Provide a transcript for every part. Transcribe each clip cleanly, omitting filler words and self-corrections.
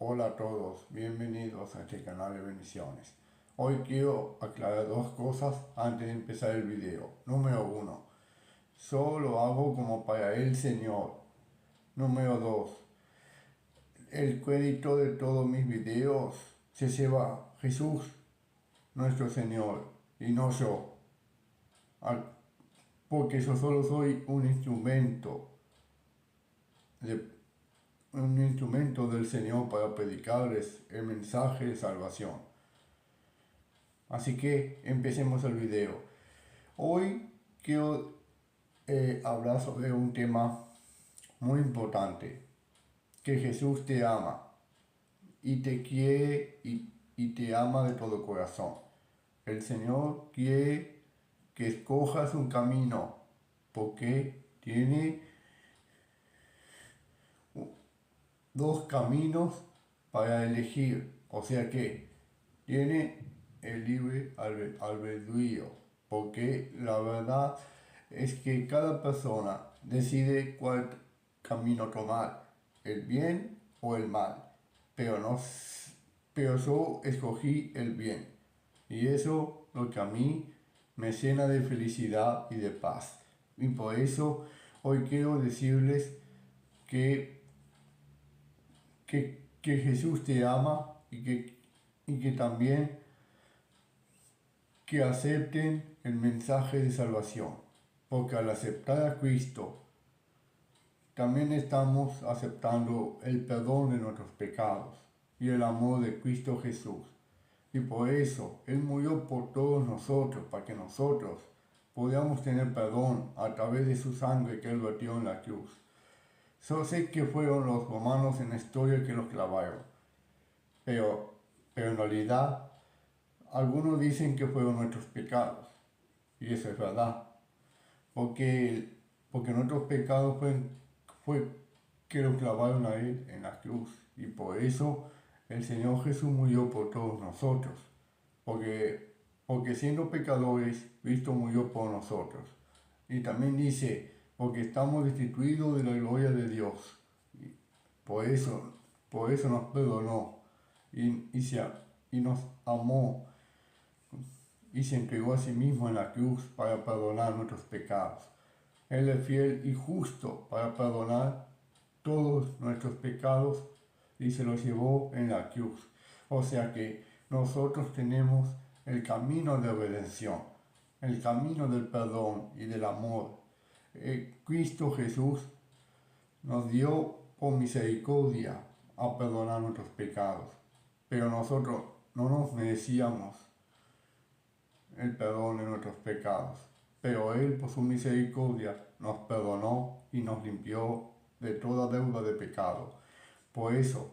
Hola a todos, bienvenidos a este canal de bendiciones. Hoy quiero aclarar dos cosas antes de empezar el video. Número uno, solo hago como para el Señor. Número dos, el crédito de todos mis videos se lleva Jesús, nuestro Señor, y no yo. Porque yo solo soy un instrumento del Señor para predicarles el mensaje de salvación. Así que empecemos el video. Hoy quiero hablar sobre un tema muy importante, que Jesús te ama y te quiere y te ama de todo corazón. El Señor quiere que escojas un camino porque tiene dos caminos para elegir, o sea que tiene el libre albedrío, porque la verdad es que cada persona decide cuál camino tomar, el bien o el mal, pero yo escogí el bien, y eso lo que a mí me llena de felicidad y de paz. Y por eso hoy quiero decirles que Jesús te ama y que también que acepten el mensaje de salvación, porque al aceptar a Cristo también estamos aceptando el perdón de nuestros pecados y el amor de Cristo Jesús. Y por eso Él murió por todos nosotros, para que nosotros podamos tener perdón a través de su sangre que Él vertió en la cruz. Yo sé que fueron los romanos en la historia que los clavaron, pero en realidad algunos dicen que fueron nuestros pecados, y eso es verdad, porque nuestros pecados fue que lo clavaron a Él en la cruz, y por eso el Señor Jesús murió por todos nosotros, porque siendo pecadores, Cristo murió por nosotros. Y también dice, porque estamos destituidos de la gloria de Dios, y por eso nos perdonó, y nos amó, y se entregó a sí mismo en la cruz para perdonar nuestros pecados. Él es fiel y justo para perdonar todos nuestros pecados y se los llevó en la cruz. O sea que nosotros tenemos el camino de redención, el camino del perdón y del amor. Cristo Jesús nos dio por misericordia a perdonar nuestros pecados, pero nosotros no nos merecíamos el perdón de nuestros pecados, pero Él por su misericordia nos perdonó y nos limpió de toda deuda de pecado. Por eso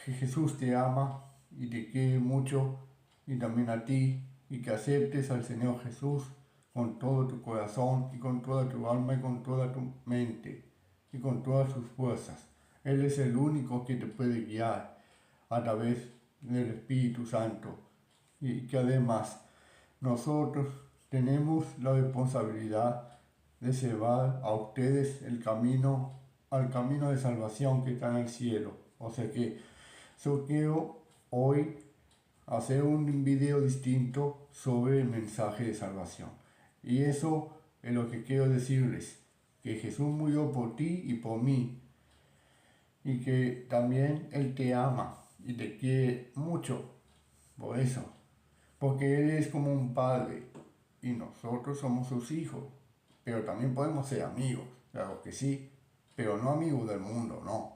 Jesús te ama y te quiere mucho, y también a ti, y que aceptes al Señor Jesús con todo tu corazón y con toda tu alma y con toda tu mente y con todas sus fuerzas. Él es el único que te puede guiar a través del Espíritu Santo, y que además nosotros tenemos la responsabilidad de llevar a ustedes al camino de salvación que está en el cielo. O sea que yo quiero hoy hacer un video distinto sobre el mensaje de salvación. Y eso es lo que quiero decirles, que Jesús murió por ti y por mí, y que también Él te ama y te quiere mucho por eso, porque Él es como un padre y nosotros somos sus hijos, pero también podemos ser amigos, claro que sí, pero no amigos del mundo, no,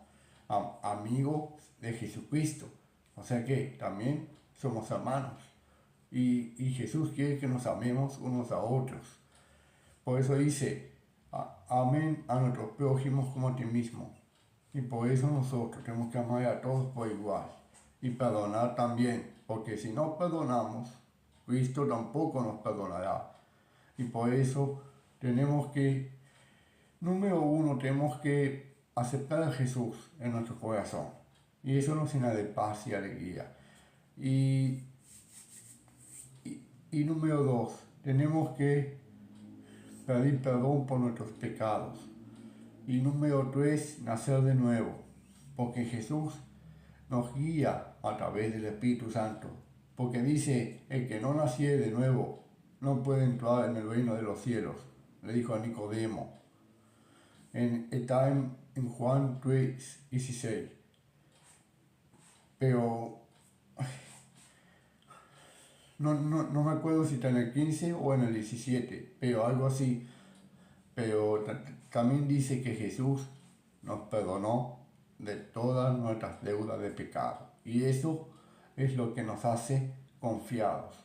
amigos de Jesucristo. O sea que también somos hermanos, y Jesús quiere que nos amemos unos a otros. Por eso dice, amen a nuestros prójimos como a ti mismo. Y por eso nosotros tenemos que amar a todos por igual y perdonar también, porque si no perdonamos, Cristo tampoco nos perdonará. Y por eso tenemos que, número uno, tenemos que aceptar a Jesús en nuestro corazón. Y eso nos llena de paz y alegría. Y número dos, tenemos que pedir perdón por nuestros pecados. Y número tres, nacer de nuevo, porque Jesús nos guía a través del Espíritu Santo. Porque dice, el que no naciere de nuevo no puede entrar en el reino de los cielos, le dijo a Nicodemo. Está en Juan 3:16. Pero no me acuerdo si está en el 15 o en el 17, pero algo así. Pero también dice que Jesús nos perdonó de todas nuestras deudas de pecado. Y eso es lo que nos hace confiados,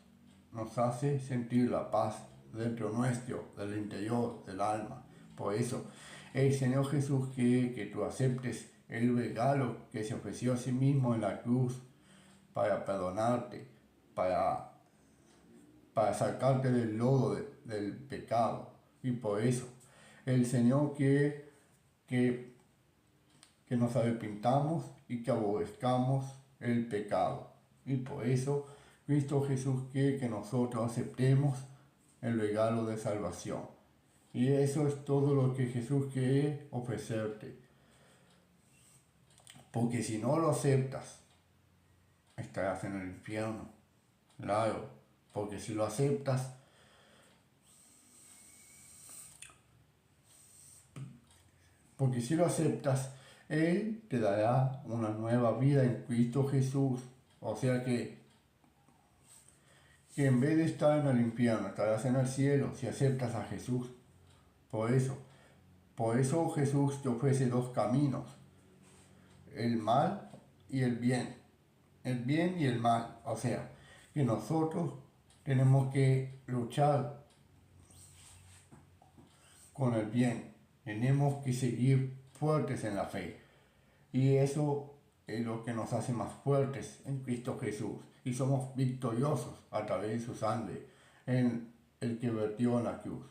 nos hace sentir la paz dentro nuestro, del interior, del alma. Por eso, el Señor Jesús quiere que tú aceptes el regalo que se ofreció a sí mismo en la cruz para perdonarte, para sacarte del lodo del pecado. Y por eso, el Señor quiere que nos arrepintamos y que aborrezcamos el pecado. Y por eso Cristo Jesús quiere que nosotros aceptemos el regalo de salvación. Y eso es todo lo que Jesús quiere ofrecerte. Porque si no lo aceptas, estarás en el infierno. Claro, porque si lo aceptas, Él te dará una nueva vida en Cristo Jesús. O sea que en vez de estar en el infierno, estarás en el cielo si aceptas a Jesús. Por eso Jesús te ofrece dos caminos, el mal y el bien y el mal. O sea, que nosotros tenemos que luchar con el bien, tenemos que seguir fuertes en la fe. Y eso es lo que nos hace más fuertes en Cristo Jesús. Y somos victoriosos a través de su sangre, en el que vertió en la cruz.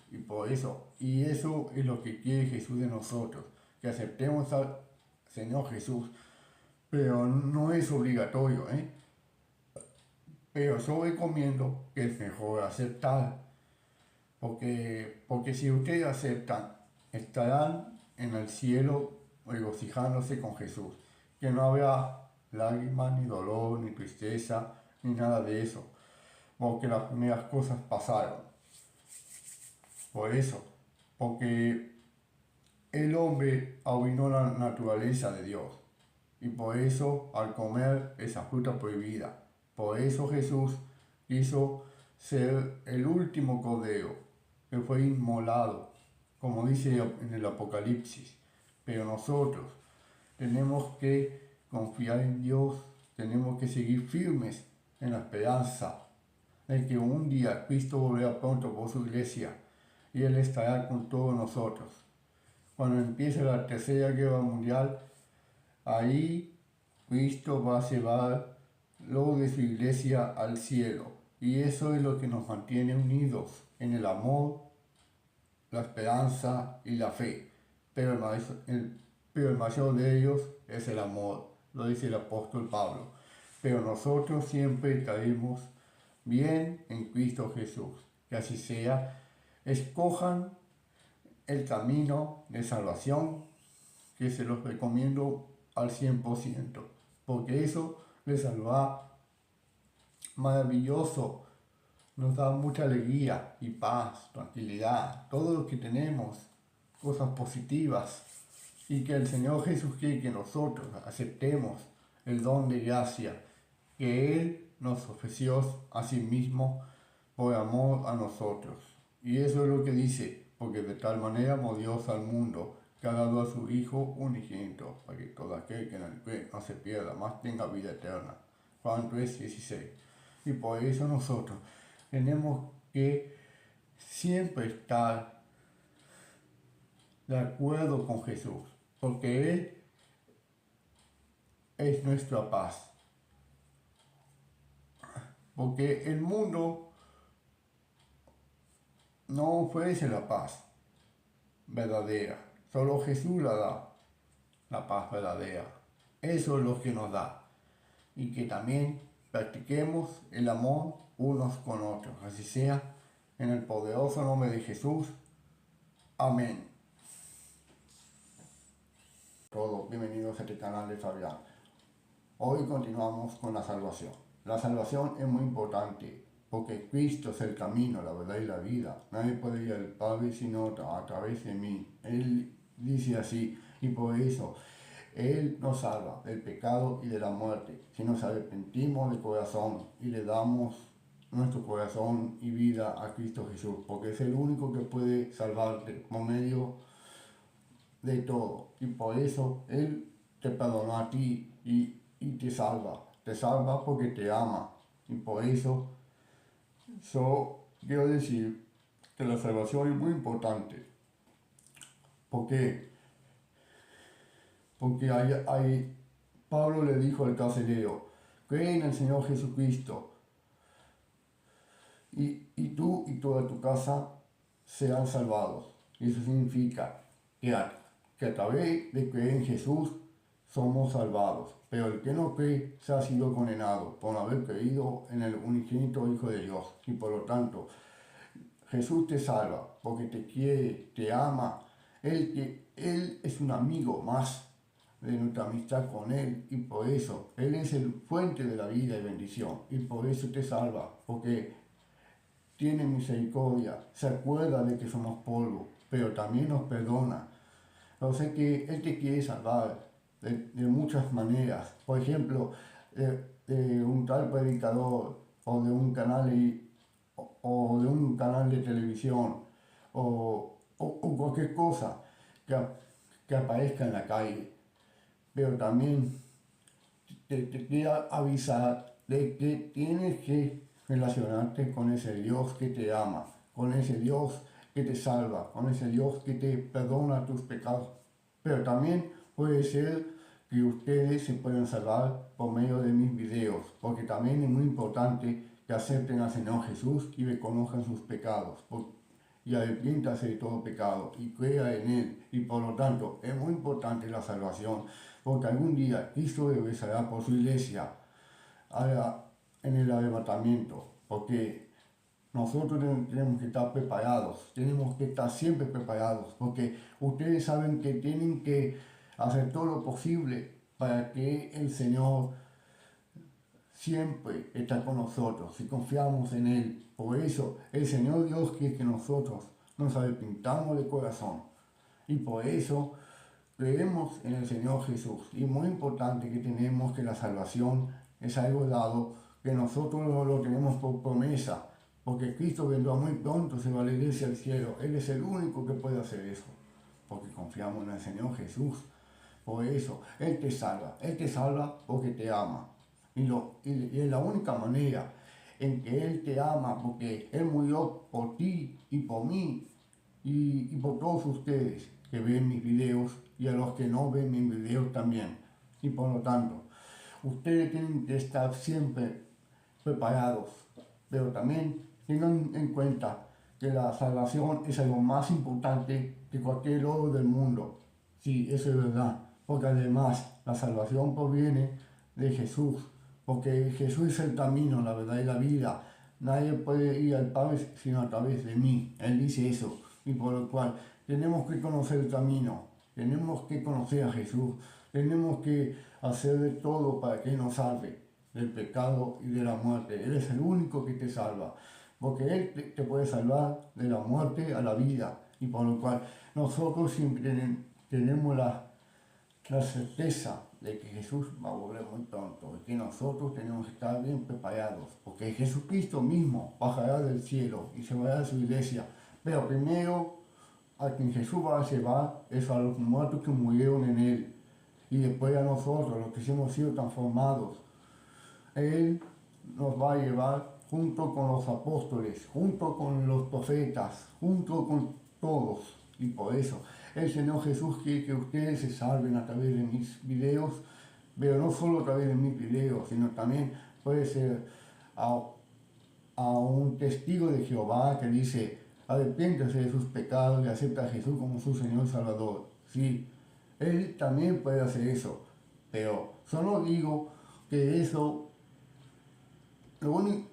Y eso es lo que quiere Jesús de nosotros, que aceptemos al Señor Jesús. Pero no es obligatorio, Pero yo recomiendo que es mejor aceptar. Porque si ustedes aceptan, estarán en el cielo regocijándose con Jesús. Que no habrá lágrimas, ni dolor, ni tristeza, ni nada de eso. Porque las primeras cosas pasaron. Por eso, porque el hombre arruinó la naturaleza de Dios. Y por eso, al comer esa fruta prohibida, por eso Jesús quiso ser el último cordero que fue inmolado, como dice en el Apocalipsis. Pero nosotros tenemos que confiar en Dios, tenemos que seguir firmes en la esperanza de que un día Cristo volverá pronto por su iglesia y Él estará con todos nosotros. Cuando empiece la Tercera Guerra Mundial, ahí Cristo va a llevar lo de su iglesia al cielo. Y eso es lo que nos mantiene unidos en el amor, la esperanza y la fe. Pero el mayor de ellos es el amor, lo dice el apóstol Pablo. Pero nosotros siempre estaremos bien en Cristo Jesús. Que así sea. Escojan el camino de salvación, que se los recomiendo al 100%, porque eso les salva maravilloso, nos da mucha alegría y paz, tranquilidad, todo lo que tenemos, cosas positivas, y que el Señor Jesús quiere que nosotros aceptemos el don de gracia que Él nos ofreció a sí mismo por amor a nosotros. Y eso es lo que dice, porque de tal manera amó Dios al mundo, que ha dado a su Hijo unigénito, para que todo aquel que en él cree no se pierda, más tenga vida eterna. Juan 3:16. Y por eso nosotros tenemos que siempre estar de acuerdo con Jesús, porque Él es nuestra paz. Porque el mundo no ofrece la paz verdadera, solo Jesús la da, la paz verdadera. Eso es lo que nos da. Y que también practiquemos el amor unos con otros. Así sea, en el poderoso nombre de Jesús. Amén. Todos bienvenidos a este canal de Fabián. Hoy continuamos con la salvación. La salvación es muy importante porque Cristo es el camino, la verdad y la vida. Nadie puede ir al Padre sino a través de mí. Él dice así y por eso Él nos salva del pecado y de la muerte. Si nos arrepentimos de corazón y le damos nuestro corazón y vida a Cristo Jesús, porque es el único que puede salvarte por medio de todo. Y por eso Él te perdonó a ti y te salva. Te salva porque te ama. Y por eso yo quiero decir que la salvación es muy importante. ¿Por qué? Porque Pablo le dijo al carcelero, cree en el Señor Jesucristo y tú y toda tu casa serán salvados. Y eso significa que a través de creer en Jesús somos salvados. Pero el que no cree se ha sido condenado por no haber creído en el unigénito Hijo de Dios. Y por lo tanto, Jesús te salva porque te quiere, te ama. Él es un amigo más de nuestra amistad con Él y por eso Él es el fuente de la vida y bendición y por eso te salva, porque tiene misericordia, se acuerda de que somos polvo, pero también nos perdona. O sea que Él te quiere salvar de muchas maneras. Por ejemplo, de un tal predicador o de un canal, o de un canal de televisión o cualquier cosa que aparezca en la calle. Pero también te quiero avisar de que tienes que relacionarte con ese Dios que te ama, con ese Dios que te salva, con ese Dios que te perdona tus pecados. Pero también puede ser que ustedes se puedan salvar por medio de mis videos, porque también es muy importante que acepten al Señor Jesús y reconozcan sus pecados, y arrepiéntase de todo pecado y crea en Él. Y por lo tanto, es muy importante la salvación, porque algún día Cristo regresará por su iglesia en el arrebatamiento, porque nosotros tenemos que estar preparados, tenemos que estar siempre preparados, porque ustedes saben que tienen que hacer todo lo posible para que el Señor siempre está con nosotros si confiamos en Él. Por eso el Señor Dios quiere que nosotros nos arrepintamos de corazón y por eso creemos en el Señor Jesús. Y muy importante que tenemos que la salvación es algo dado, que nosotros lo tenemos por promesa, porque Cristo vendrá muy pronto, se va a la iglesia al cielo. Él es el único que puede hacer eso, porque confiamos en el Señor Jesús. Por eso, Él te salva porque te ama. Y es la única manera en que Él te ama, porque Él murió por ti y por mí y por todos ustedes que ven mis videos y a los que no ven mis videos también. Y por lo tanto, ustedes tienen que estar siempre preparados, pero también tengan en cuenta que la salvación es algo más importante que cualquier oro del mundo. Sí, eso es verdad, porque además la salvación proviene de Jesús, porque Jesús es el camino, la verdad y la vida. Nadie puede ir al Padre sino a través de mí. Él dice eso, y por lo cual tenemos que conocer el camino, tenemos que conocer a Jesús, tenemos que hacer de todo para que nos salve del pecado y de la muerte. Él es el único que te salva, porque Él te puede salvar de la muerte a la vida, y por lo cual nosotros siempre tenemos la certeza de que Jesús va a volver muy pronto y que nosotros tenemos que estar bien preparados, porque Jesucristo mismo bajará del cielo y se va a su iglesia, pero primero a quien Jesús va a llevar es a los muertos que murieron en Él, y después a nosotros, los que hemos sido transformados. Él nos va a llevar junto con los apóstoles, junto con los profetas, junto con todos, y por eso el Señor Jesús quiere que ustedes se salven a través de mis videos, pero no solo a través de mis videos, sino también puede ser a un testigo de Jehová que dice, arrepiéntase de sus pecados y acepta a Jesús como su Señor y Salvador. Sí, Él también puede hacer eso, pero solo digo que eso, lo único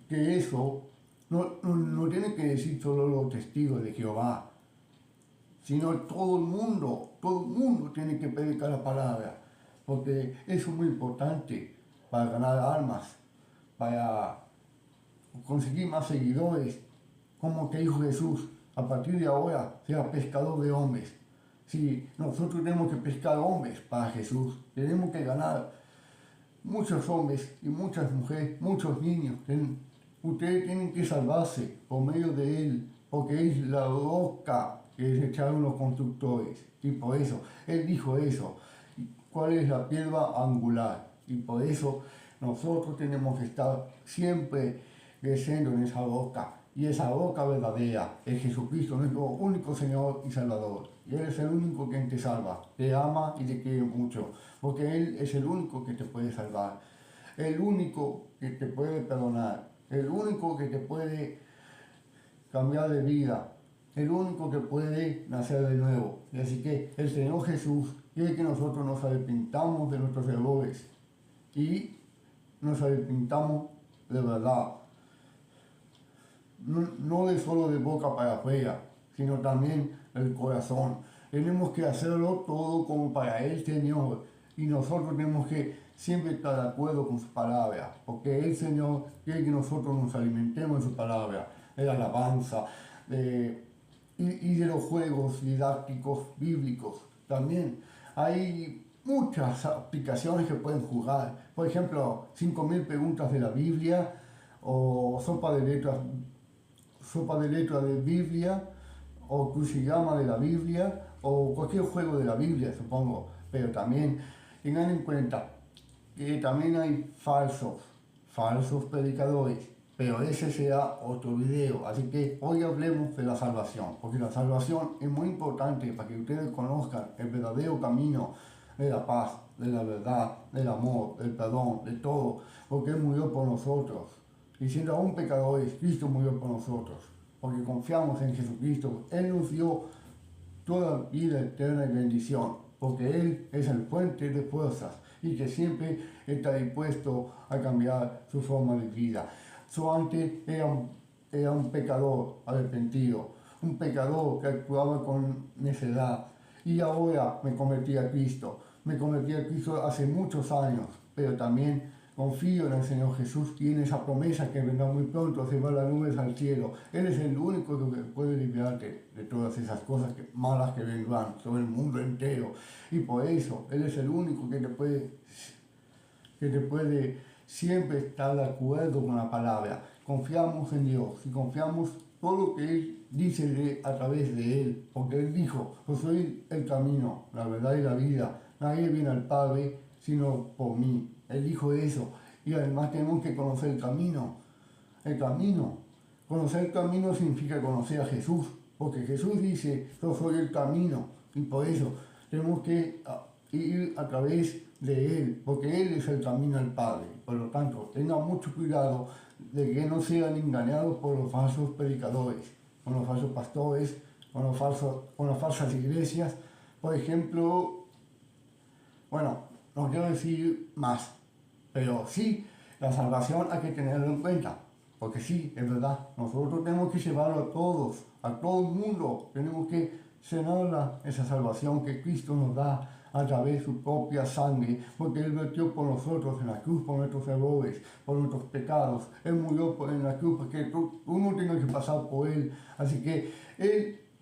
que eso no tiene que decir solo los testigos de Jehová, sino todo el mundo tiene que predicar la palabra, porque eso es muy importante para ganar almas, para conseguir más seguidores, como que dijo Jesús, a partir de ahora sea pescador de hombres. Si nosotros tenemos que pescar hombres para Jesús, tenemos que ganar muchos hombres y muchas mujeres, muchos niños. Ustedes tienen que salvarse por medio de Él, porque es la roca que desecharon los constructores. Y por eso, Él dijo eso. ¿Cuál es la piedra angular? Y por eso nosotros tenemos que estar siempre creciendo en esa roca. Y esa roca verdadera es Jesucristo, nuestro único Señor y Salvador. Y Él es el único que te salva, te ama y te quiere mucho, porque Él es el único que te puede salvar, el único que te puede perdonar, el único que te puede cambiar de vida, el único que puede nacer de nuevo. Y así que el Señor Jesús quiere que nosotros nos arrepintamos de nuestros errores y nos arrepintamos de verdad. No de solo de boca para afuera, sino también del corazón. Tenemos que hacerlo todo como para el Señor y nosotros tenemos que siempre estar de acuerdo con su palabra, porque el Señor quiere que nosotros nos alimentemos de su palabra, de la alabanza y de los juegos didácticos bíblicos. También hay muchas aplicaciones que pueden jugar, por ejemplo, 5000 preguntas de la Biblia o sopa de letras de Biblia, o crucigrama de la Biblia, o cualquier juego de la Biblia, supongo. Pero también tengan en cuenta que también hay falsos predicadores, pero ese será otro video. Así que hoy hablemos de la salvación, porque la salvación es muy importante para que ustedes conozcan el verdadero camino de la paz, de la verdad, del amor, del perdón, de todo, porque Él murió por nosotros. Y siendo aún pecadores, Cristo murió por nosotros, porque confiamos en Jesucristo. Él nos dio toda vida eterna y bendición, porque Él es el fuente de fuerzas y que siempre está dispuesto a cambiar su forma de vida. Yo antes era un pecador arrepentido, un pecador que actuaba con necedad, y ahora me convertí a Cristo. Me convertí a Cristo hace muchos años, pero también confío en el Señor Jesús, tiene esa promesa que vendrá muy pronto, se va las nubes al cielo. Él es el único que puede liberarte de todas esas cosas malas que vendrán sobre el mundo entero. Y por eso, Él es el único que te puede siempre estar de acuerdo con la palabra. Confiamos en Dios y confiamos todo lo que Él dice a través de Él, porque Él dijo: yo soy el camino, la verdad y la vida. Nadie viene al Padre sino por mí. Él dijo eso. Y además tenemos que conocer el camino. El camino. Conocer el camino significa conocer a Jesús. Porque Jesús dice: yo soy el camino. Y por eso tenemos que ir a través de Él. Porque Él es el camino al Padre. Por lo tanto, tengan mucho cuidado de que no sean engañados por los falsos predicadores, con los falsos pastores, con las falsas iglesias. Por ejemplo, bueno, no quiero decir más, pero sí, la salvación hay que tenerlo en cuenta, porque sí, es verdad, nosotros tenemos que llevarlo a todo el mundo, tenemos que cenarla, esa salvación que Cristo nos da a través de su propia sangre, porque Él vertió por nosotros en la cruz, por nuestros errores, por nuestros pecados. Él murió en la cruz porque tú no tienes que pasar por Él, así que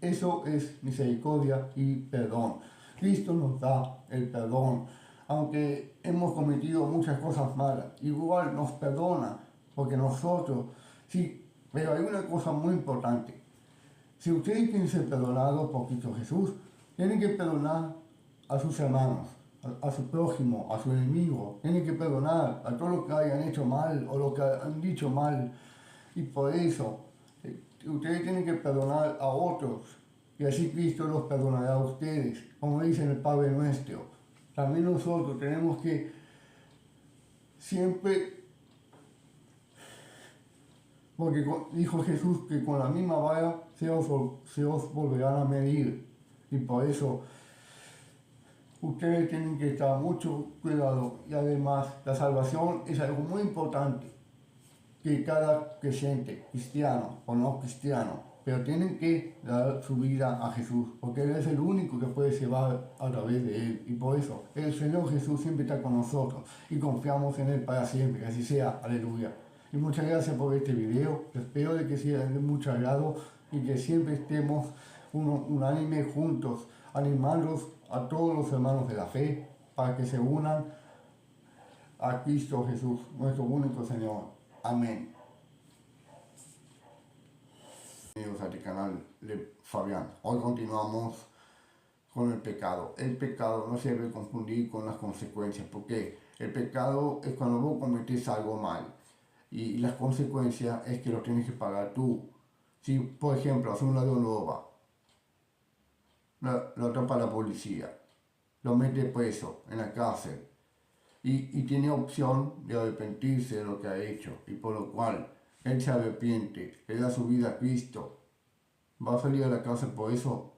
eso es misericordia y perdón. Cristo nos da el perdón. Aunque hemos cometido muchas cosas malas, igual nos perdona, porque nosotros, sí, pero hay una cosa muy importante. Si ustedes quieren ser perdonados por Cristo Jesús, tienen que perdonar a sus hermanos, a su prójimo, a su enemigo. Tienen que perdonar a todos los que hayan hecho mal o los que han dicho mal. Y por eso, ustedes tienen que perdonar a otros, y así Cristo los perdonará a ustedes, como dice en el Padre Nuestro. También nosotros tenemos que siempre, porque dijo Jesús que con la misma vara se os volverán a medir. Y por eso ustedes tienen que estar mucho cuidado. Y además, la salvación es algo muy importante que cada creyente, cristiano o no cristiano, pero tienen que dar su vida a Jesús, porque Él es el único que puede llevar a través de Él. Y por eso el Señor Jesús siempre está con nosotros y confiamos en Él para siempre, que así sea, aleluya. Y muchas gracias por este video, espero de que sea de mucho agrado y que siempre estemos unánime juntos, animándolos a todos los hermanos de la fe para que se unan a Cristo Jesús, nuestro único Señor. Amén. Bienvenidos a este canal de Fabián. Hoy continuamos con el pecado. El pecado no se debe confundir con las consecuencias, porque el pecado es cuando vos cometés algo mal y las consecuencias es que lo tienes que pagar tú. Si, por ejemplo, hace un ladrón roba, lo atrapa la policía, lo mete preso en la cárcel y tiene opción de arrepentirse de lo que ha hecho, y por lo cual él se arrepiente, le da su vida a Cristo. ¿Va a salir a la cárcel por eso?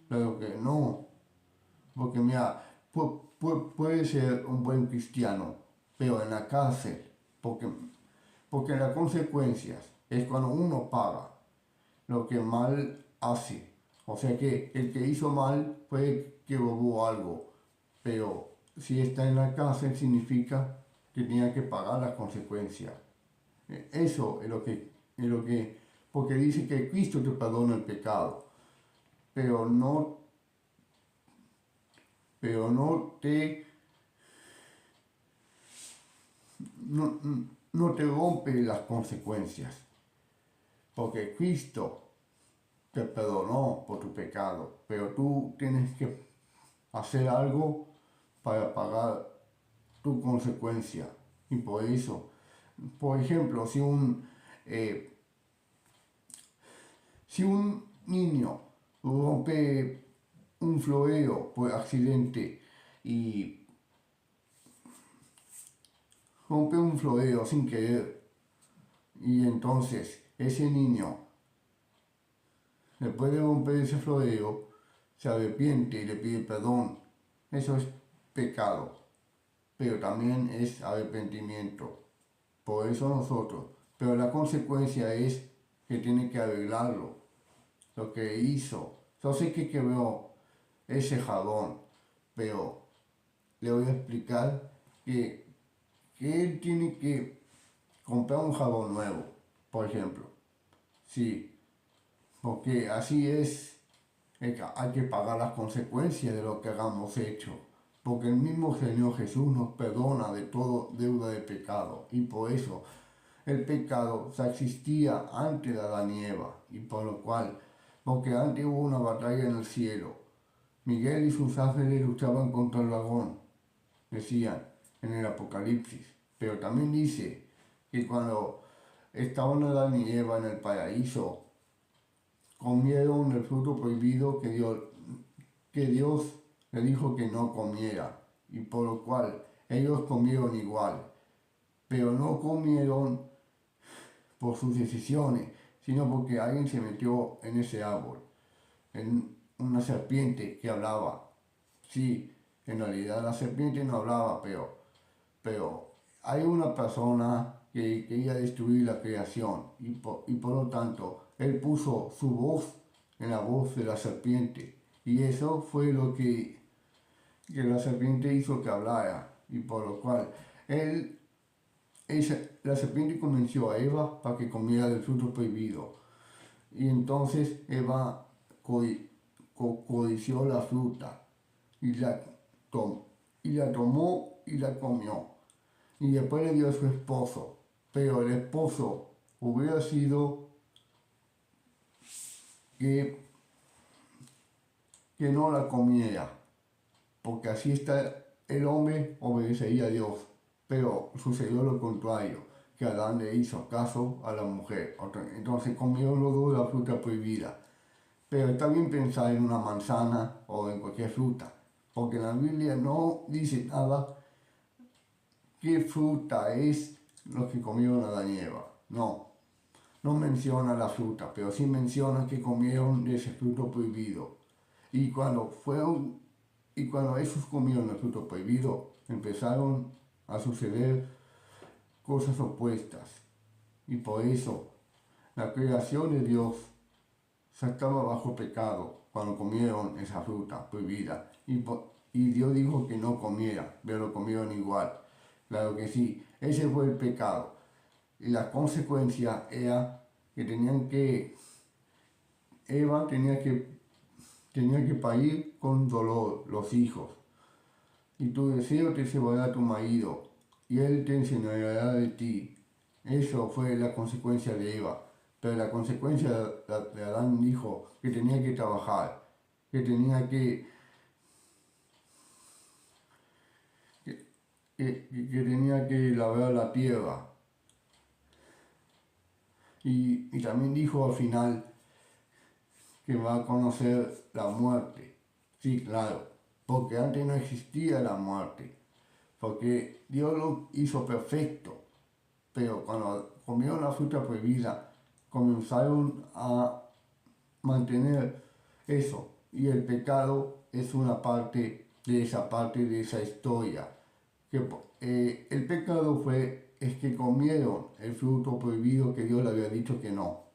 Claro que no, porque mira, puede ser un buen cristiano, pero en la cárcel, porque las consecuencias es cuando uno paga lo que mal hace. O sea que el que hizo mal fue que robó algo, pero si está en la cárcel significa que tenía que pagar las consecuencias. Eso es lo que, porque dice que Cristo te perdona el pecado, pero no te, no, no te rompe las consecuencias, porque Cristo te perdonó por tu pecado, pero tú tienes que hacer algo para pagar tu consecuencia. Y por eso, por ejemplo, si un niño rompe un florero por accidente y rompe un florero sin querer, y entonces ese niño, después de romper ese florero, se arrepiente y le pide perdón, eso es pecado, pero también es arrepentimiento. Por eso nosotros, pero la consecuencia es que tiene que arreglarlo, lo que hizo. Yo sé que quebró ese jabón, pero le voy a explicar que él tiene que comprar un jabón nuevo, por ejemplo. Sí, porque así es, hay que pagar las consecuencias de lo que hagamos hecho. Porque el mismo Señor Jesús nos perdona de todo deuda de pecado. Y por eso el pecado ya existía antes de Adán y Eva. Y por lo cual, porque antes hubo una batalla en el cielo. Miguel y sus ángeles luchaban contra el dragón, decían en el Apocalipsis. Pero también dice que cuando estaban Adán y Eva en el paraíso, comieron el fruto prohibido que Dios le dijo que no comiera, y por lo cual ellos comieron igual, pero no comieron por sus decisiones, sino porque alguien se metió en ese árbol, en una serpiente que hablaba. Sí, en realidad la serpiente no hablaba, pero hay una persona que quería destruir la creación y por lo tanto él puso su voz en la voz de la serpiente, y eso fue lo que la serpiente hizo que hablara, y por lo cual la serpiente convenció a Eva para que comiera del fruto prohibido, y entonces Eva codició la fruta y la tomó y la comió, y después le dio a su esposo, pero el esposo hubiera sido que no la comiera, porque así está, el hombre obedecería a Dios, pero sucedió lo contrario, que Adán le hizo caso a la mujer, entonces comieron los dos la fruta prohibida. Pero está bien pensar en una manzana o en cualquier fruta, porque la Biblia no dice nada qué fruta es lo que comieron Adán y Eva. No menciona la fruta, pero sí menciona que comieron de ese fruto prohibido. Y cuando ellos comieron el fruto prohibido, empezaron a suceder cosas opuestas. Y por eso la creación de Dios estaba bajo pecado cuando comieron esa fruta prohibida. Y Dios dijo que no comiera, pero comieron igual. Claro que sí, ese fue el pecado. Y la consecuencia era que Eva tenía que parir con dolor los hijos. Y tu deseo te llevará a tu marido, y él te enseñará de ti. Eso fue la consecuencia de Eva. Pero la consecuencia de Adán dijo que tenía que trabajar, que tenía que tenía que labrar la tierra. Y también dijo al final que va a conocer la muerte. Sí, claro, porque antes no existía la muerte, porque Dios lo hizo perfecto, pero cuando comieron la fruta prohibida, comenzaron a mantener eso, y el pecado es una parte de esa historia. El pecado es que comieron el fruto prohibido que Dios le había dicho que no.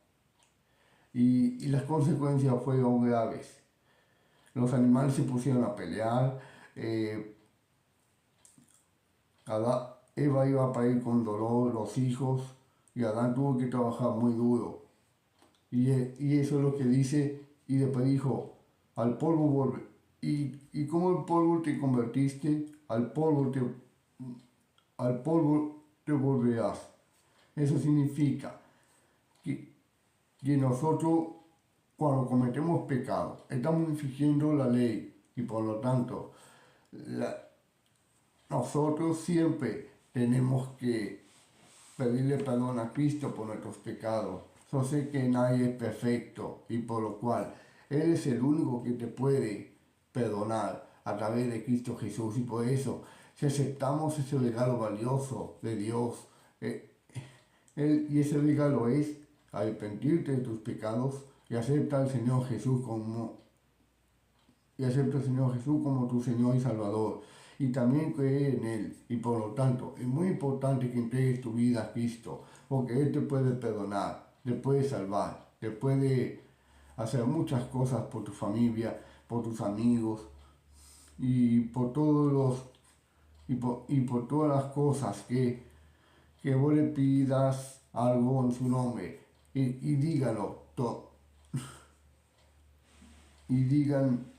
Y las consecuencias fueron graves. Los animales se pusieron a pelear, Eva iba a parir con dolor, los hijos, y Adán tuvo que trabajar muy duro. Y eso es lo que dice, y después dijo, al polvo volver. Y como el polvo te convertiste, al polvo te volverás. Eso significa que nosotros, cuando cometemos pecado, estamos infringiendo la ley, y por lo tanto, nosotros siempre tenemos que pedirle perdón a Cristo por nuestros pecados. Yo sé que nadie es perfecto, y por lo cual Él es el único que te puede perdonar a través de Cristo Jesús. Y por eso, si aceptamos ese regalo valioso de Dios, y ese regalo es arrepentirte de tus pecados y acepta al Señor Jesús como tu Señor y Salvador, y también creer en Él. Y por lo tanto, es muy importante que entregues tu vida a Cristo, porque Él te puede perdonar, te puede salvar, te puede hacer muchas cosas por tu familia, por tus amigos, y por por todas las cosas que vos le pidas algo en su nombre, y dígalo todo, y digan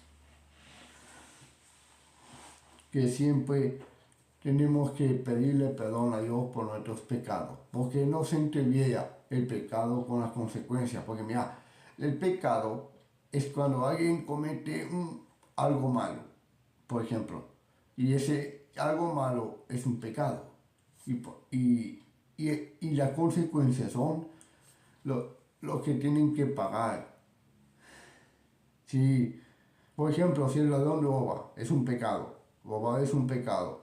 que siempre tenemos que pedirle perdón a Dios por nuestros pecados, porque no se entreviera el pecado con las consecuencias, porque mira, el pecado es cuando alguien comete algo malo, por ejemplo, y ese algo malo es un pecado, y las consecuencias son lo que tienen que pagar. Si, por ejemplo, si el ladrón roba, es un pecado, robar es un pecado,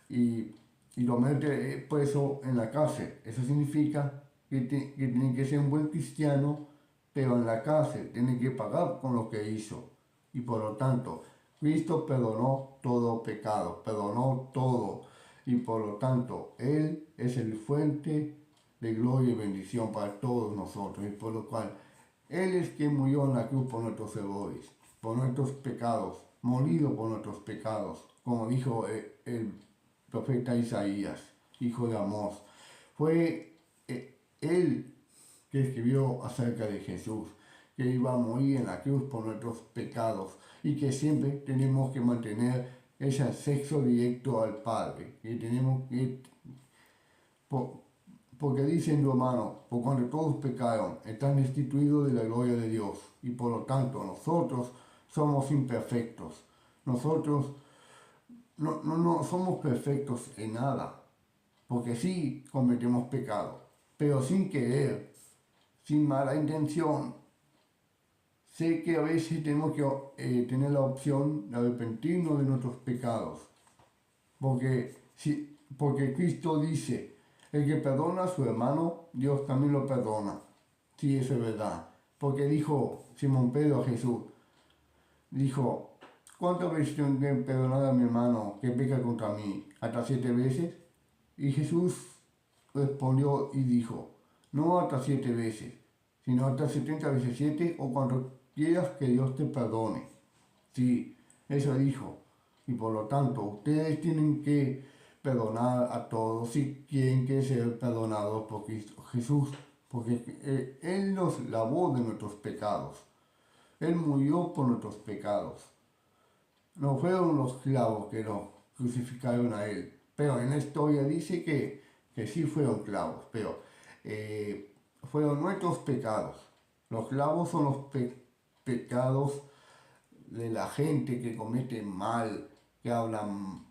y, y lo mete preso en la cárcel. Eso significa que tiene que ser un buen cristiano, pero en la cárcel tiene que pagar con lo que hizo. Y por lo tanto, Cristo perdonó todo pecado, perdonó todo. Y por lo tanto, Él es el fuente de gloria y bendición para todos nosotros. Y por lo cual, Él es quien murió en la cruz por nuestros errores, por nuestros pecados, molido por nuestros pecados, como dijo el profeta Isaías, hijo de Amós. Fue él que escribió acerca de Jesús, que iba a morir en la cruz por nuestros pecados, y que siempre tenemos que mantener ese acceso directo al Padre, y tenemos que, porque dice en Romano, por cuando todos pecaron, están destituidos de la gloria de Dios, y por lo tanto nosotros somos imperfectos. Nosotros no somos perfectos en nada, porque sí cometemos pecado, pero sin querer, sin mala intención. Sé que a veces tenemos que tener la opción de arrepentirnos de nuestros pecados, porque Cristo dice, el que perdona a su hermano, Dios también lo perdona. Sí, eso es verdad, porque dijo Simón Pedro a Jesús, dijo, ¿cuántas veces tengo que perdonar a mi hermano que peca contra mí? ¿Hasta 7 veces? Y Jesús respondió y dijo, no hasta 7 veces, sino hasta 70 veces 7 o cuando quieras que Dios te perdone. Sí, eso dijo. Y por lo tanto, ustedes tienen que perdonar a todos si quieren que ser perdonados por Cristo Jesús, porque Él nos lavó de nuestros pecados. Él murió por nuestros pecados. No fueron los clavos que lo crucificaron a Él, pero en la historia dice que sí fueron clavos, pero fueron nuestros pecados. Los clavos son los pecados de la gente que comete mal, que hablan,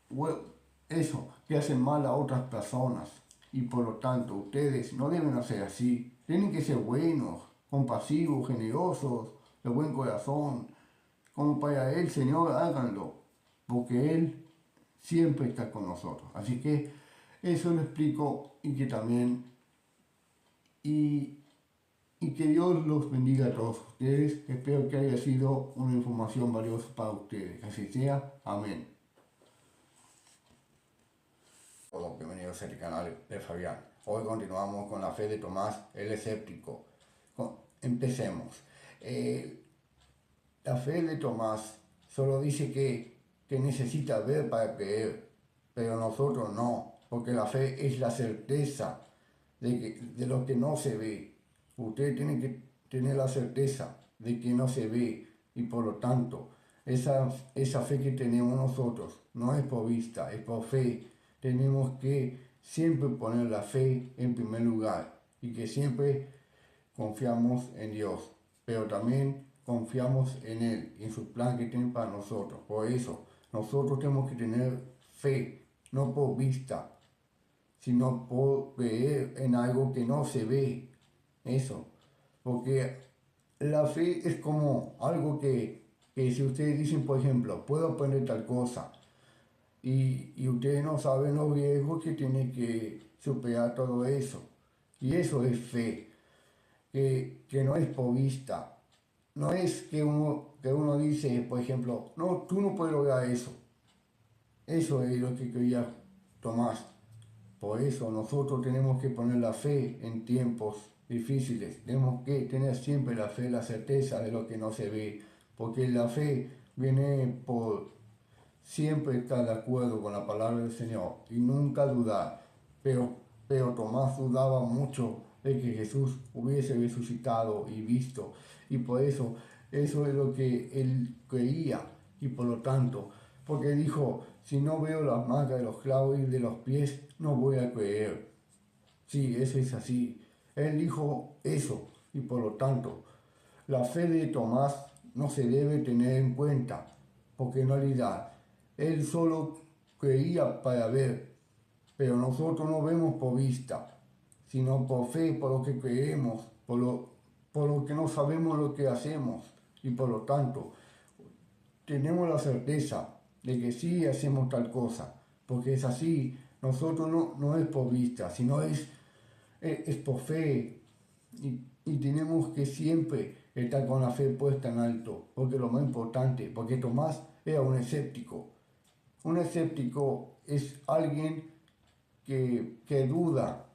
bueno, eso, que hacen mal a otras personas. Y por lo tanto, ustedes no deben hacer así. Tienen que ser buenos, compasivos, generosos, de buen corazón. Como para Él, Señor, háganlo, porque Él siempre está con nosotros. Así que eso lo explico y que también, y que Dios los bendiga a todos ustedes. Espero que haya sido una información valiosa para ustedes. Así sea. Amén. Hola, bienvenidos al canal de Fabián. Hoy continuamos con la fe de Tomás el escéptico. Empecemos. La fe de Tomás solo dice que necesita ver para creer, pero nosotros no, porque la fe es la certeza de lo que no se ve. Ustedes tienen que tener la certeza de que no se ve y por lo tanto esa fe que tenemos nosotros no es por vista, es por fe. Tenemos que siempre poner la fe en primer lugar y que siempre confiamos en Dios, pero también confiamos en Él y en su plan que tiene para nosotros. Por eso nosotros tenemos que tener fe, no por vista, sino por creer en algo que no se ve. Eso, porque la fe es como algo que si ustedes dicen, por ejemplo, puedo aprender tal cosa, y ustedes no saben los riesgos que tienen que superar todo eso. Y eso es fe, que no es por vista. No es que uno dice, por ejemplo, no, tú no puedes lograr eso. Eso es lo que quería Tomás. Por eso nosotros tenemos que poner la fe en tiempos difíciles. Tenemos que tener siempre la fe, la certeza de lo que no se ve. Porque la fe viene por siempre estar de acuerdo con la palabra del Señor y nunca dudar. Pero Tomás dudaba mucho de que Jesús hubiese resucitado y visto. Y por eso es lo que él creía. Y por lo tanto, porque dijo, si no veo las marcas de los clavos y de los pies, no voy a creer. Sí, eso es así. Él dijo eso. Y por lo tanto, la fe de Tomás no se debe tener en cuenta, porque en realidad él solo creía para ver, pero nosotros no vemos por vista, sino por fe, por lo que creemos, por lo que no sabemos lo que hacemos. Y por lo tanto, tenemos la certeza de que sí hacemos tal cosa, porque es así. Nosotros no es por vista, sino es por fe. Y tenemos que siempre estar con la fe puesta en alto, porque lo más importante, porque Tomás era un escéptico. Un escéptico es alguien que duda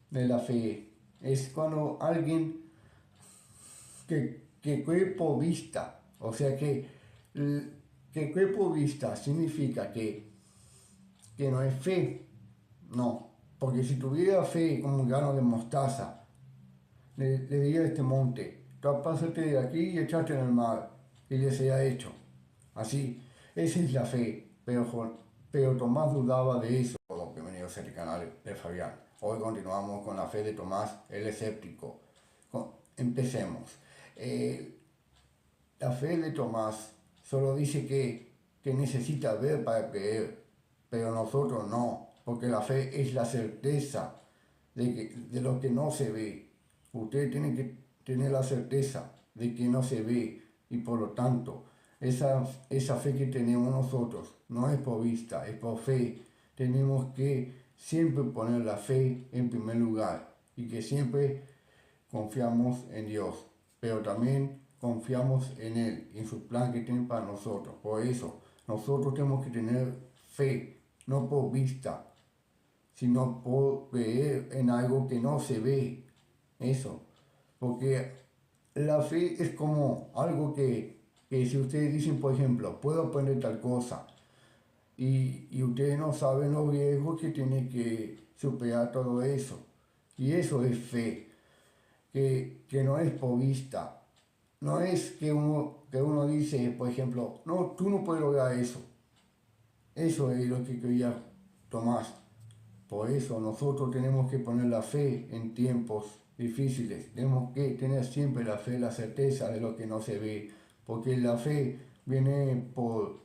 de la fe. Es cuando alguien que cree por vista, o sea que cree por vista significa que no es fe, no, porque si tuviera fe como un grano de mostaza, le diría a este monte, pásate de aquí y echate en el mar, y le sería hecho. Así, esa es la fe, pero Tomás dudaba de eso. Hola, bienvenidos al canal de Fabián. Hoy continuamos con la fe de Tomás el escéptico. Empecemos. La fe de Tomás solo dice que necesita ver para creer, pero nosotros no, porque la fe es la certeza de lo que no se ve. Ustedes tienen que tener la certeza de que no se ve y por lo tanto esa fe que tenemos nosotros no es por vista, es por fe. Tenemos que siempre poner la fe en primer lugar y que siempre confiamos en Dios, pero también confiamos en Él, en su plan que tiene para nosotros. Por eso nosotros tenemos que tener fe, no por vista, sino por creer en algo que no se ve. Eso, porque la fe es como algo que si ustedes dicen, por ejemplo, puedo aprender tal cosa, y ustedes no saben los riesgos que tiene que superar todo eso. Y eso es fe, que no es por vista. No es que uno dice, por ejemplo, no, tú no puedes lograr eso. Eso es lo que quería Tomás. Por eso nosotros tenemos que poner la fe en tiempos difíciles. Tenemos que tener siempre la fe, la certeza de lo que no se ve. Porque la fe viene por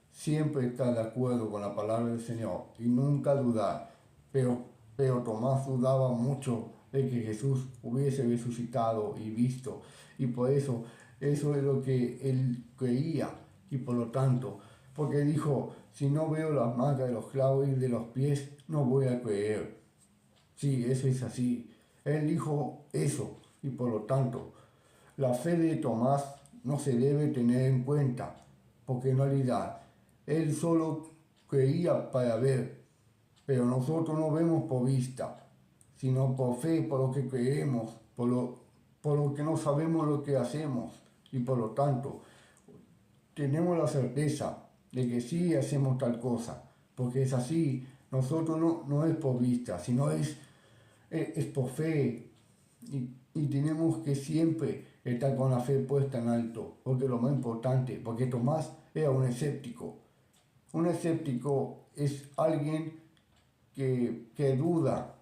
siempre estar de acuerdo con la palabra del Señor y nunca dudar. Pero Tomás dudaba mucho de que Jesús hubiese resucitado y visto. Y por eso es lo que él creía. Y por lo tanto, porque dijo, si no veo las marcas de los clavos y de los pies, no voy a creer. Sí, eso es así. Él dijo eso. Y por lo tanto, la fe de Tomás no se debe tener en cuenta, porque en realidad él solo creía para ver, pero nosotros no vemos por vista, sino por fe, por lo que creemos, por lo que no sabemos lo que hacemos. Y por lo tanto, tenemos la certeza de que sí hacemos tal cosa, porque es así. Nosotros no es por vista, sino es por fe. Y tenemos que siempre estar con la fe puesta en alto, porque lo más importante, porque Tomás era un escéptico. Un escéptico es alguien que duda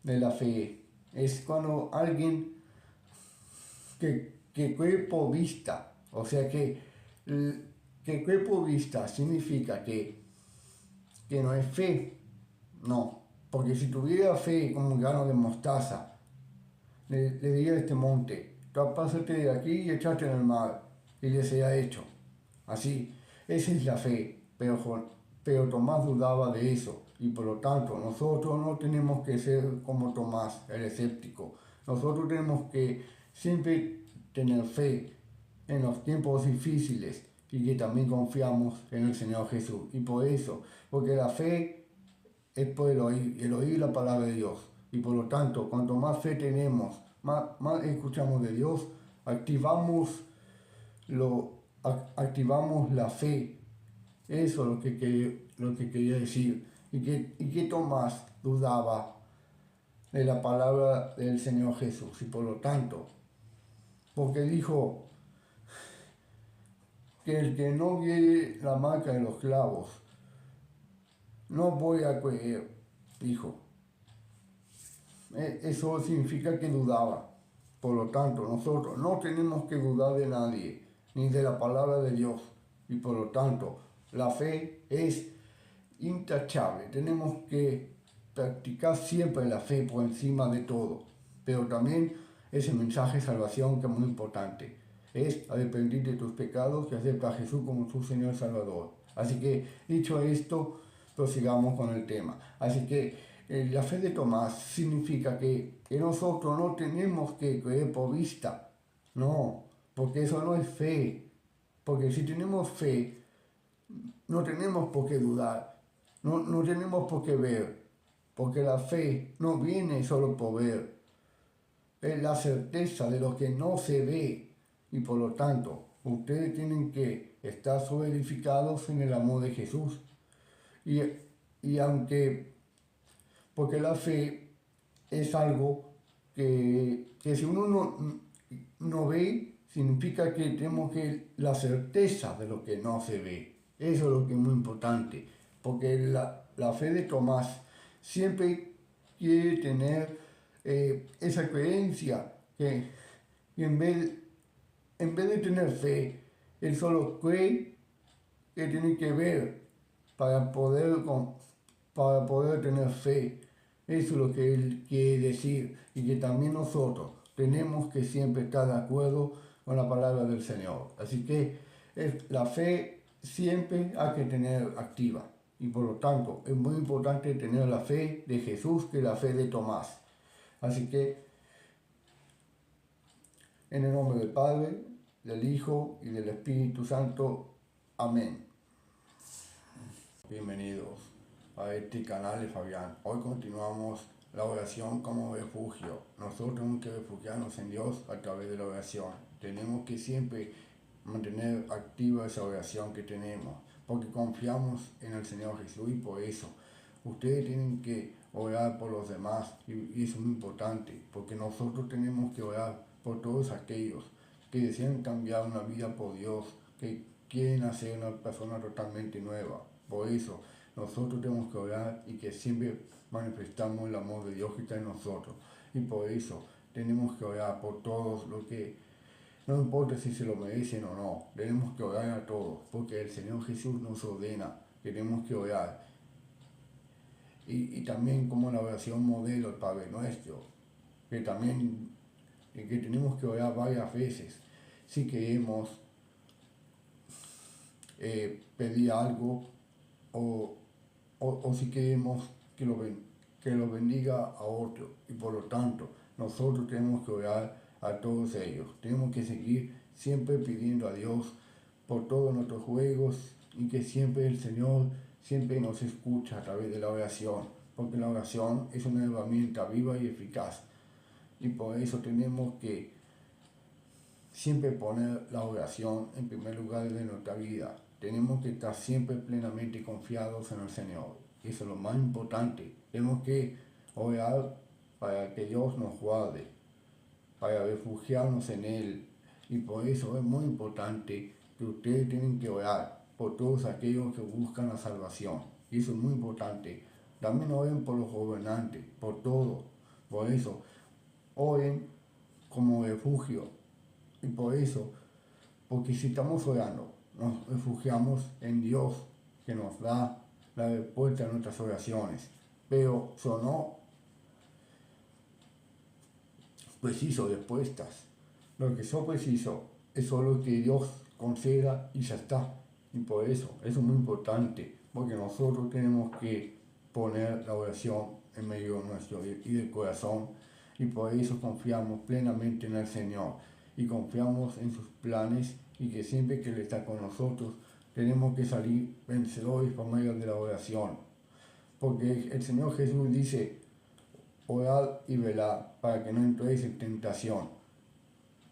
de la fe. Es cuando alguien que cree por vista, o sea que cree por vista significa que no es fe, no, porque si tuviera fe como un grano de mostaza, le diría a este monte, pásate de aquí y echate en el mar, y le sería hecho. Así, esa es la fe, pero Tomás dudaba de eso, y por lo tanto nosotros no tenemos que ser como Tomás, el escéptico. Nosotros tenemos que siempre tener fe en los tiempos difíciles y que también confiamos en el Señor Jesús. Y por eso, porque la fe es por el oír la palabra de Dios. Y por lo tanto, cuanto más fe tenemos, más escuchamos de Dios, activamos, activamos la fe. Eso es lo que quería decir. Y que Tomás dudaba de la palabra del Señor Jesús. Y por lo tanto, porque dijo que el que no viere la marca de los clavos, no voy a creer, dijo. Eso significa que dudaba. Por lo tanto, nosotros no tenemos que dudar de nadie, ni de la palabra de Dios. Y por lo tanto, la fe es intachable. Tenemos que practicar siempre la fe por encima de todo. Pero también ese mensaje de salvación que es muy importante. Es arrepentirte de tus pecados y aceptar a Jesús como tu Señor y Salvador. Así que, dicho esto, prosigamos con el tema. Así que la fe de Tomás significa que nosotros no tenemos que creer por vista. No, porque eso no es fe. Porque si tenemos fe, no tenemos por qué dudar. No tenemos por qué ver. Porque la fe no viene solo por ver. Es la certeza de lo que no se ve. Y por lo tanto, ustedes tienen que estar solidificados en el amor de Jesús. Y aunque, porque la fe es algo que si uno no ve, significa que tenemos que la certeza de lo que no se ve. Eso es lo que es muy importante, porque la fe de Tomás siempre quiere tener esa creencia que en vez de tener fe, él solo cree que tiene que ver para poder tener fe. Eso es lo que él quiere decir, y que también nosotros tenemos que siempre estar de acuerdo con la palabra del Señor. Así que la fe siempre hay que tener activa, y por lo tanto es muy importante tener la fe de Jesús que la fe de Tomás. Así que en el nombre del Padre, del Hijo y del Espíritu Santo. Amén. Bienvenidos a este canal de Fabián. Hoy continuamos la oración como refugio. Nosotros tenemos que refugiarnos en Dios a través de la oración. Tenemos que siempre mantener activa esa oración que tenemos, porque confiamos en el Señor Jesús y por eso ustedes tienen que orar por los demás y eso es muy importante, porque nosotros tenemos que orar por todos aquellos que desean cambiar una vida por Dios, que quieren hacer una persona totalmente nueva. Por eso nosotros tenemos que orar y que siempre manifestamos el amor de Dios que está en nosotros. Y por eso tenemos que orar por todos los que, no importa si se lo merecen o no, tenemos que orar a todos, porque el Señor Jesús nos ordena que tenemos que orar. Y también como la oración modelo, el Padre Nuestro, que también que tenemos que orar varias veces si queremos pedir algo o si queremos que lo bendiga a otro. Y por lo tanto, nosotros tenemos que orar a todos ellos. Tenemos que seguir siempre pidiendo a Dios por todos nuestros juegos y que siempre el Señor siempre nos escucha a través de la oración, porque la oración es una herramienta viva y eficaz. Y por eso tenemos que siempre poner la oración en primer lugar de nuestra vida. Tenemos que estar siempre plenamente confiados en el Señor. Eso es lo más importante. Tenemos que orar para que Dios nos guarde, para refugiarnos en Él. Y por eso es muy importante que ustedes tienen que orar por todos aquellos que buscan la salvación. Y eso es muy importante. También oren por los gobernantes, por todo. Por eso, oren como refugio. Y por eso, porque si estamos orando, nos refugiamos en Dios, que nos da la respuesta a nuestras oraciones. Pero sonó preciso respuestas. Lo que son preciso es solo que Dios conceda y ya está. Y por eso es muy importante, porque nosotros tenemos que poner la oración en medio nuestro y del corazón. Y por eso confiamos plenamente en el Señor y confiamos en sus planes y que siempre que Él está con nosotros tenemos que salir vencedores por medio de la oración. Porque el Señor Jesús dice, orad y velad para que no entréis en tentación.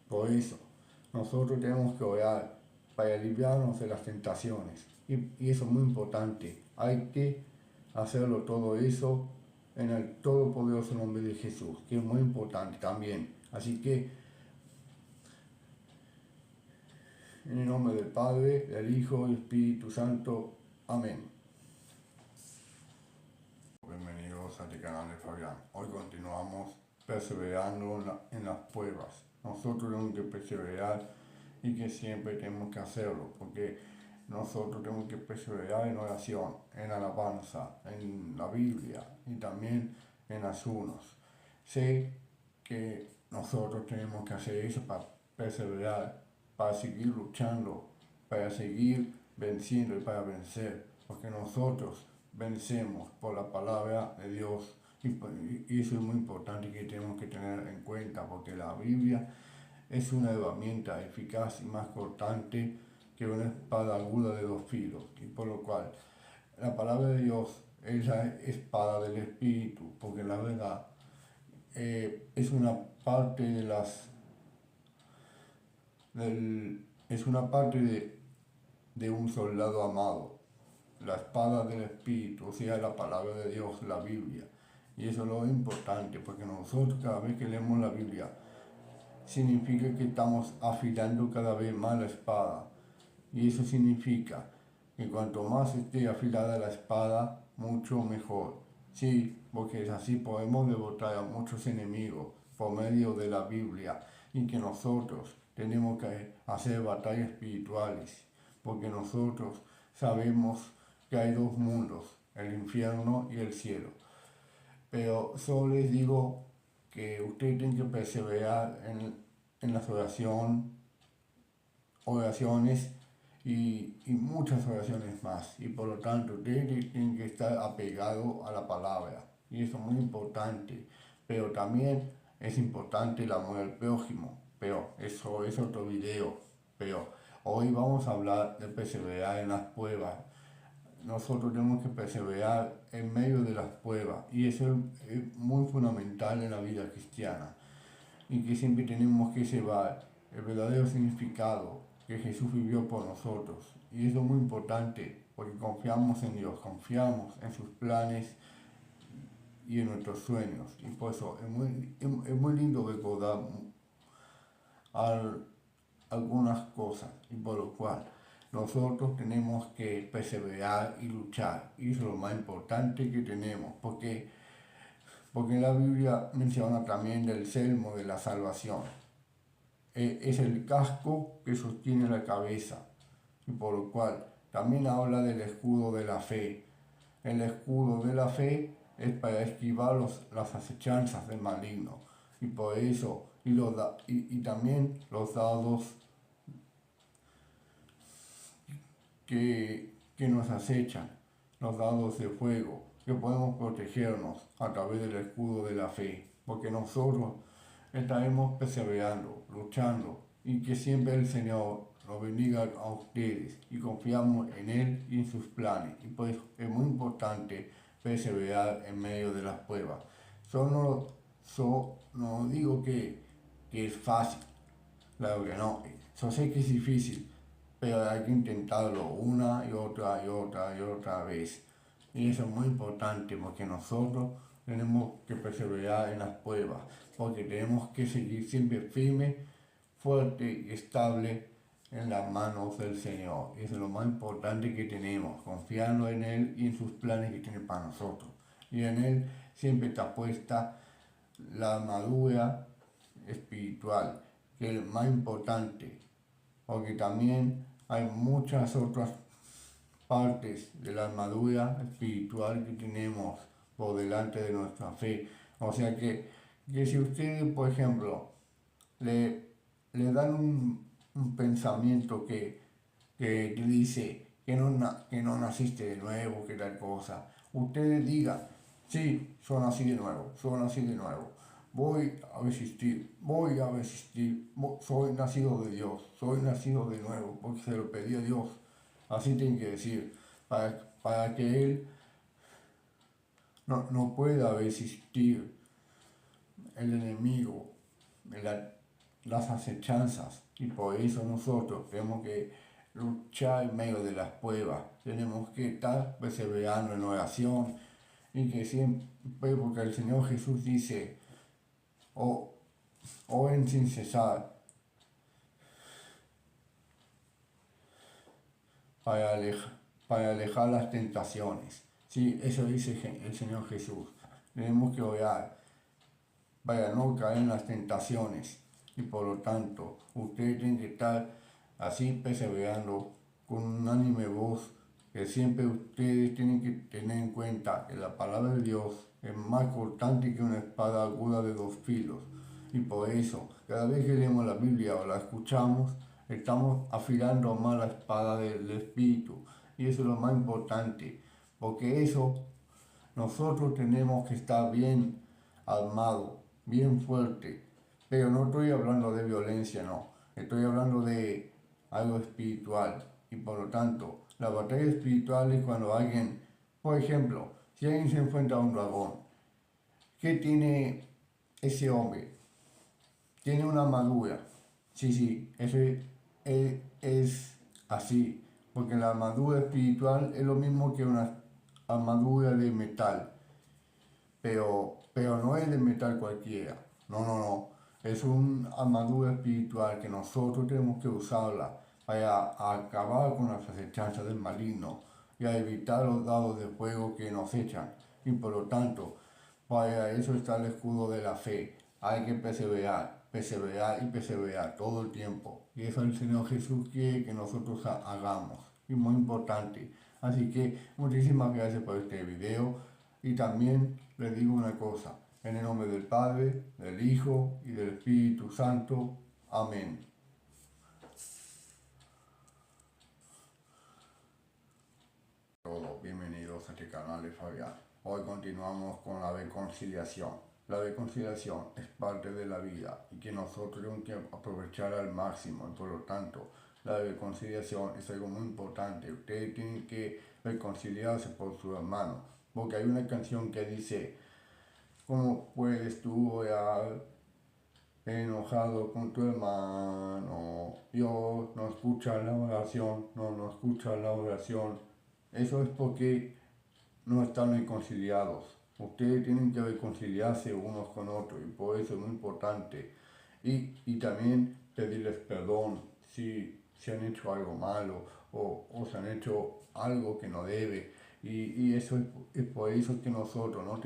Por eso, nosotros tenemos que orar para librarnos de las tentaciones. Y eso es muy importante. Hay que hacerlo todo eso en el todopoderoso nombre de Jesús, que es muy importante también. Así que, en el nombre del Padre, del Hijo y del Espíritu Santo. Amén. Bienvenidos a este canal de Fabián. Hoy continuamos perseverando en las pruebas. Nosotros tenemos que perseverar y que siempre tenemos que hacerlo, porque nosotros tenemos que perseverar en oración, en alabanza, en la Biblia y también en ayunos. Sé que nosotros tenemos que hacer eso para perseverar, para seguir luchando, para seguir venciendo y para vencer, porque nosotros vencemos por la palabra de Dios y eso es muy importante que tenemos que tener en cuenta, porque la Biblia es una herramienta eficaz y más cortante que una espada aguda de 2 filos, y por lo cual la palabra de Dios es la espada del Espíritu, porque la verdad es una parte es una parte de un soldado amado, la espada del Espíritu, o sea, la palabra de Dios, la Biblia. Y eso es lo importante, porque nosotros cada vez que leemos la Biblia, significa que estamos afilando cada vez más la espada. Y eso significa que cuanto más esté afilada la espada, mucho mejor. Sí, porque así podemos derrotar a muchos enemigos por medio de la Biblia, y que nosotros tenemos que hacer batallas espirituales, porque nosotros sabemos que hay 2 mundos, el infierno y el cielo. Pero solo les digo que ustedes tienen que perseverar en las oraciones y muchas oraciones más. Y por lo tanto, ustedes tienen que estar apegados a la palabra. Y eso es muy importante. Pero también es importante el amor al prójimo. Pero eso es otro video. Pero hoy vamos a hablar de perseverar en las pruebas. nosotros tenemos que perseverar en medio de las pruebas y eso es muy fundamental en la vida cristiana y que siempre tenemos que llevar el verdadero significado que Jesús vivió por nosotros y eso es muy importante porque confiamos en Dios, confiamos en sus planes y en nuestros sueños y por eso es muy lindo recordar algunas cosas y por lo cual nosotros tenemos que perseverar y luchar y eso es lo más importante que tenemos porque en la Biblia menciona también del yelmo de la salvación. Es el casco que sostiene la cabeza y por lo cual también habla del escudo de la fe. El escudo de la fe es para esquivar las acechanzas del maligno y por eso y también los dados que nos acechan, los dados de fuego, que podemos protegernos a través del escudo de la fe, porque nosotros estaremos perseverando, luchando, y que siempre el Señor nos bendiga a ustedes, y confiamos en Él y en sus planes, y pues es muy importante perseverar en medio de las pruebas. No digo que es fácil, claro que no, yo sé que es difícil, pero hay que intentarlo una y otra y otra y otra vez. Y eso es muy importante porque nosotros tenemos que perseverar en las pruebas, porque tenemos que seguir siempre firme, fuerte y estable en las manos del Señor. Y eso es lo más importante que tenemos, confiando en Él y en sus planes que tiene para nosotros. Y en Él siempre está puesta la armadura espiritual, que es lo más importante, porque también hay muchas otras partes de la armadura espiritual que tenemos por delante de nuestra fe. O sea que si ustedes, por ejemplo, le dan un pensamiento que dice que no naciste de nuevo, que tal cosa, ustedes digan, sí, yo nací de nuevo, yo nací de nuevo. Voy a resistir, soy nacido de Dios, soy nacido de nuevo, porque se lo pedí a Dios. Así tienen que decir, para que Él no pueda resistir el enemigo, las acechanzas. Y por eso nosotros tenemos que luchar en medio de las pruebas, tenemos que estar perseverando en oración y que siempre, porque el Señor Jesús dice, oren sin cesar para alejar las tentaciones. Sí, eso dice el Señor Jesús. Tenemos que orar para no caer en las tentaciones y por lo tanto ustedes tienen que estar así perseverando con un ánime voz que siempre ustedes tienen que tener en cuenta que la palabra de Dios es más cortante que una espada aguda de dos filos y por eso cada vez que leemos la Biblia o la escuchamos estamos afilando más la espada del Espíritu y eso es lo más importante porque eso nosotros tenemos que estar bien armados, bien fuerte, pero no estoy hablando de violencia, no, estoy hablando de algo espiritual y por lo tanto la batalla espiritual es cuando alguien, por ejemplo, si alguien se enfrenta a un dragón, ¿qué tiene ese hombre? Tiene una armadura, sí, eso es así, porque la armadura espiritual es lo mismo que una armadura de metal, pero no es de metal cualquiera, no, es una armadura espiritual que nosotros tenemos que usarla para acabar con las acechanzas del maligno y a evitar los dados de fuego que nos echan. Y por lo tanto, para eso está el escudo de la fe. Hay que perseverar y perseverar todo el tiempo. Y eso el Señor Jesús quiere que nosotros hagamos. Y muy importante. Así que muchísimas gracias por este video. Y también les digo una cosa. En el nombre del Padre, del Hijo y del Espíritu Santo. Amén. Todos bienvenidos a este canal de Fabián. Hoy continuamos con la reconciliación. La reconciliación es parte de la vida y que nosotros tenemos que aprovechar al máximo y por lo tanto la reconciliación es algo muy importante. Ustedes tienen que reconciliarse por su hermano. Porque hay una canción que dice, ¿cómo puedes tú orar enojado con tu hermano? Dios no escucha la oración, no escucha la oración. Eso es porque no están reconciliados. Ustedes tienen que reconciliarse unos con otros y por eso es muy importante. Y también pedirles perdón si han hecho algo malo o se han hecho algo que no debe. Y eso es por eso que nosotros no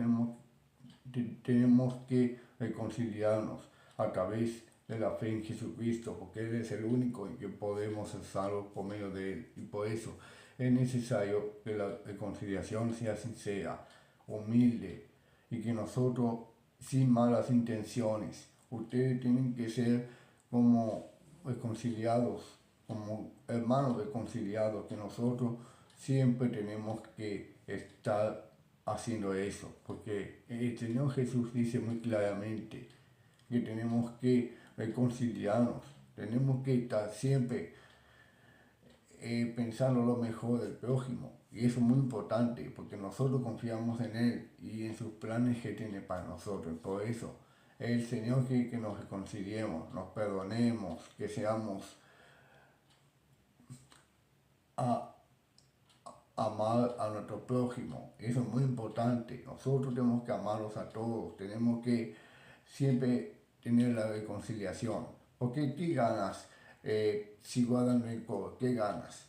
tenemos que reconciliarnos a través de la fe en Jesucristo, porque Él es el único en que podemos ser salvos por medio de Él. Y por eso es necesario que la reconciliación sea sincera, humilde, y que nosotros, sin malas intenciones, ustedes tienen que ser como reconciliados, como hermanos reconciliados, que nosotros siempre tenemos que estar haciendo eso, porque el Señor Jesús dice muy claramente que tenemos que reconciliarnos, tenemos que estar siempre pensando lo mejor del prójimo. Y eso es muy importante porque nosotros confiamos en Él y en sus planes que tiene para nosotros. Por eso el Señor quiere que nos reconciliemos, nos perdonemos, que seamos a amar a nuestro prójimo. Eso es muy importante. Nosotros tenemos que amarlos a todos. Tenemos que siempre tener la reconciliación. Porque ¿qué ganas si guardan rencor? ¿Qué ganas?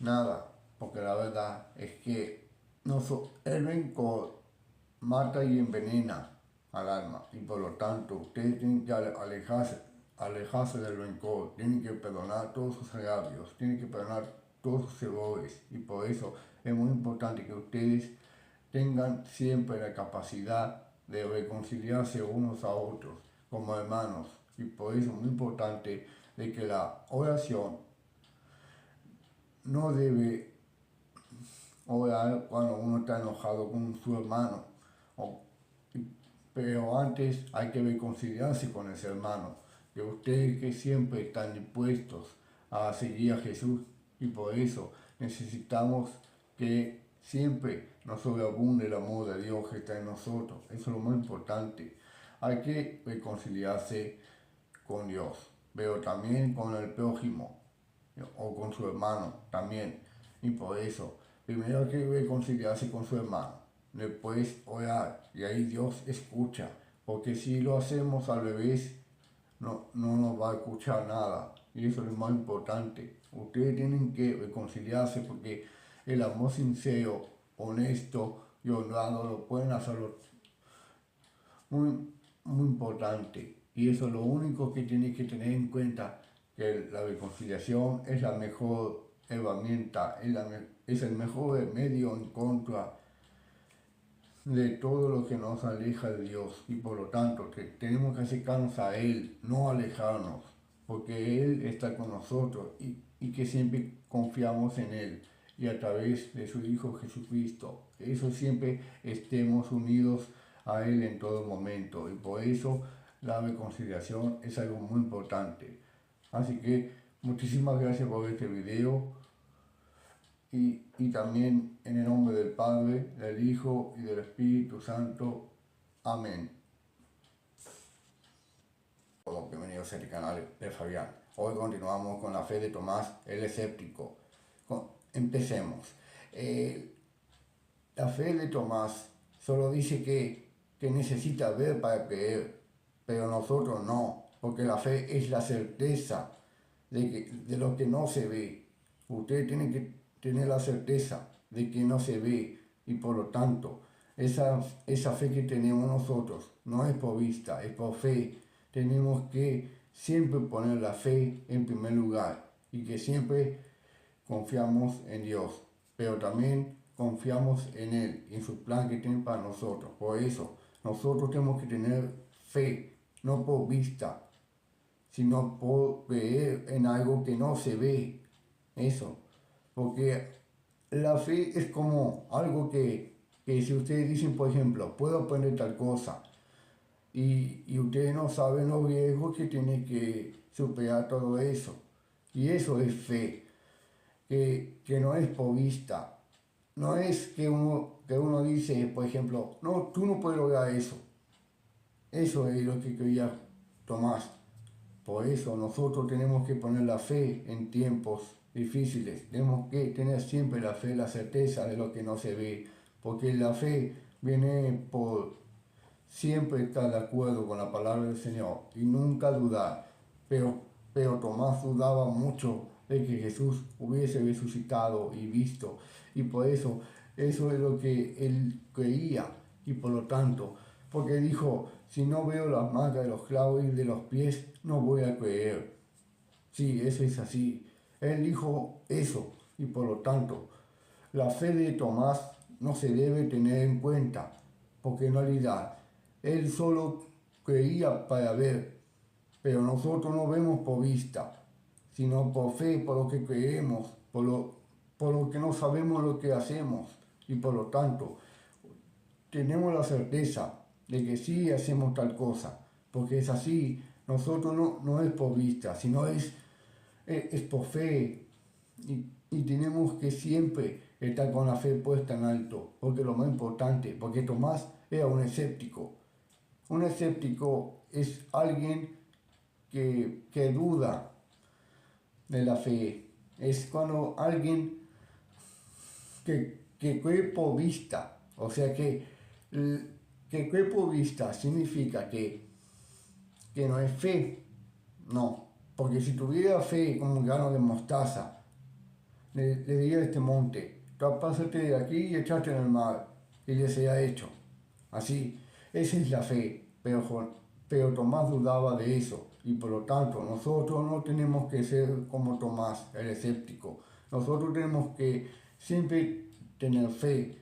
Nada. Porque la verdad es que el rencor mata y envenena al alma. Y por lo tanto, ustedes tienen que alejarse del rencor. Tienen que perdonar todos sus agravios. Tienen que perdonar todos sus errores, y por eso es muy importante que ustedes tengan siempre la capacidad de reconciliarse unos a otros como hermanos, y por eso es muy importante de que la oración no debe orar cuando uno está enojado con su hermano, pero antes hay que reconciliarse con ese hermano, que ustedes que siempre están dispuestos a seguir a Jesús, y por eso necesitamos que siempre nos sobreabunde el amor de Dios que está en nosotros. Eso es lo más importante. Hay que reconciliarse con Dios, pero también con el prójimo o con su hermano también. Y por eso, primero hay que reconciliarse con su hermano, después orar, y ahí Dios escucha, porque si lo hacemos al revés, no nos va a escuchar nada. Y eso es lo más importante. Ustedes tienen que reconciliarse porque el amor sincero, honesto y honrado lo pueden hacerlo muy, muy importante. Y eso es lo único que tienen que tener en cuenta, que la reconciliación es la mejor herramienta, es el mejor medio en contra de todo lo que nos aleja de Dios, y por lo tanto que tenemos que acercarnos a Él, no alejarnos, porque Él está con nosotros y que siempre confiamos en Él y a través de su Hijo Jesucristo. Eso siempre estemos unidos a Él en todo momento, y por eso la reconciliación es algo muy importante. Así que muchísimas gracias por este video. Y también en el nombre del Padre, del Hijo y del Espíritu Santo. Amén. Hola, bienvenidos a este canal de Fabián. Hoy continuamos con la fe de Tomás el Escéptico. Empecemos. La fe de Tomás solo dice que necesita ver para creer, pero nosotros no, porque la fe es la certeza de lo que no se ve. Ustedes tienen que tener la certeza de que no se ve, y por lo tanto esa fe que tenemos nosotros no es por vista, es por fe. Tenemos que siempre poner la fe en primer lugar y que siempre confiamos en Dios, pero también confiamos en Él y en su plan que tiene para nosotros. Por eso nosotros tenemos que tener fe, no por vista, sino por creer en algo que no se ve. Eso, porque la fe es como algo que si ustedes dicen, por ejemplo, puedo aprender tal cosa, y ustedes no saben los riesgos que tiene que superar todo eso. Y eso es fe. que no es por vista. No es que uno dice, por ejemplo, no, tú no puedes lograr eso. Eso es lo que quería Tomás. Por eso nosotros tenemos que poner la fe en tiempos difíciles. Tenemos que tener siempre la fe, la certeza de lo que no se ve. Porque la fe viene por siempre estar de acuerdo con la palabra del Señor y nunca dudar. Pero Tomás dudaba mucho de que Jesús hubiese resucitado y visto. Y por eso es lo que él creía. Y por lo tanto, porque dijo, si no veo las marcas de los clavos y de los pies, no voy a creer. Sí, eso es así. Él dijo eso. Y por lo tanto, la fe de Tomás no se debe tener en cuenta, porque en realidad él solo creía para ver, pero nosotros no vemos por vista, sino por fe, por lo que creemos, por lo que no sabemos lo que hacemos. Y por lo tanto, tenemos la certeza de que sí hacemos tal cosa, porque es así. Nosotros no es por vista, sino es por fe. Y tenemos que siempre estar con la fe puesta en alto, porque lo más importante, porque Tomás era un escéptico. Un escéptico es alguien que duda de la fe. Es cuando alguien que cree por vista, o sea que cree por vista significa que no es fe, no, porque si tuviera fe como un grano de mostaza, le diría a este monte, pásate de aquí y echate en el mar, y le sería hecho. Así, esa es la fe, pero Tomás dudaba de eso, y por lo tanto nosotros no tenemos que ser como Tomás, el escéptico. Nosotros tenemos que siempre tener fe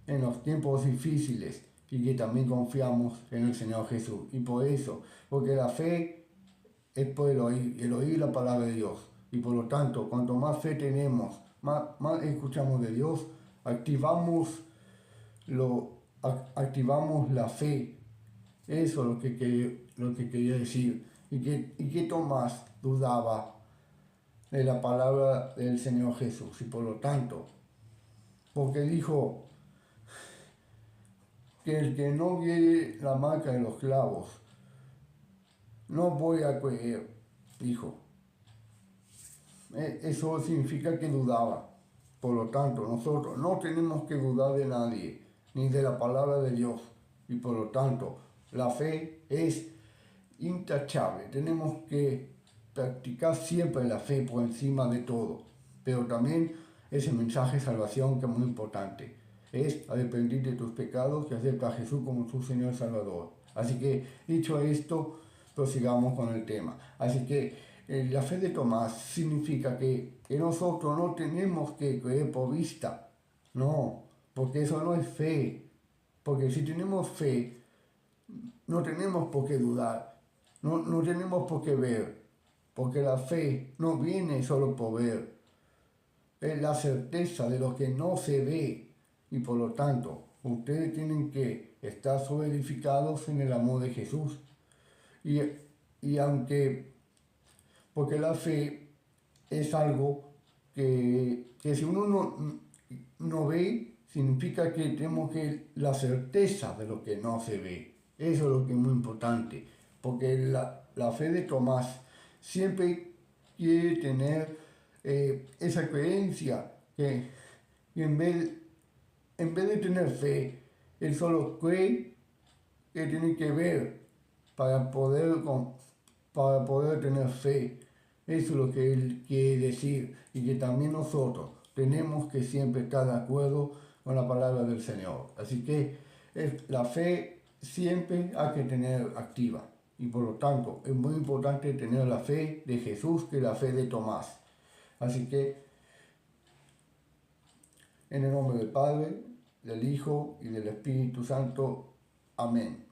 en los tiempos difíciles y que también confiamos en el Señor Jesús. Y por eso, porque la fe es por el oír la palabra de Dios. Y por lo tanto, cuanto más fe tenemos, más escuchamos de Dios, activamos, activamos la fe. Eso es lo que quería decir. Y que Tomás dudaba de la palabra del Señor Jesús. Y por lo tanto, porque dijo que el que no viere la marca de los clavos, no voy a creer, dijo. Eso significa que dudaba. Por lo tanto, nosotros no tenemos que dudar de nadie, ni de la palabra de Dios. Y por lo tanto, la fe es intachable. Tenemos que practicar siempre la fe por encima de todo. Pero también ese mensaje de salvación que es muy importante. Es arrepentirte de tus pecados y aceptar a Jesús como tu Señor y Salvador. Así que, dicho esto, prosigamos con el tema. Así que la fe de Tomás significa que nosotros no tenemos que creer por vista. No, porque eso no es fe. Porque si tenemos fe, no tenemos por qué dudar. No tenemos por qué ver. Porque la fe no viene solo por ver. Es la certeza de lo que no se ve. Y por lo tanto, ustedes tienen que estar solidificados en el amor de Jesús. Y aunque, porque la fe es algo que si uno no ve, significa que tenemos que la certeza de lo que no se ve. Eso es lo que es muy importante, porque la fe de Tomás siempre quiere tener esa creencia que en vez de tener fe, él solo cree que tiene que ver para poder tener fe. Eso es lo que él quiere decir, y que también nosotros tenemos que siempre estar de acuerdo con la palabra del Señor. Así que la fe siempre hay que tener activa, y por lo tanto es muy importante tener la fe de Jesús que la fe de Tomás. Así que en el nombre del Padre, del Hijo y del Espíritu Santo. Amén.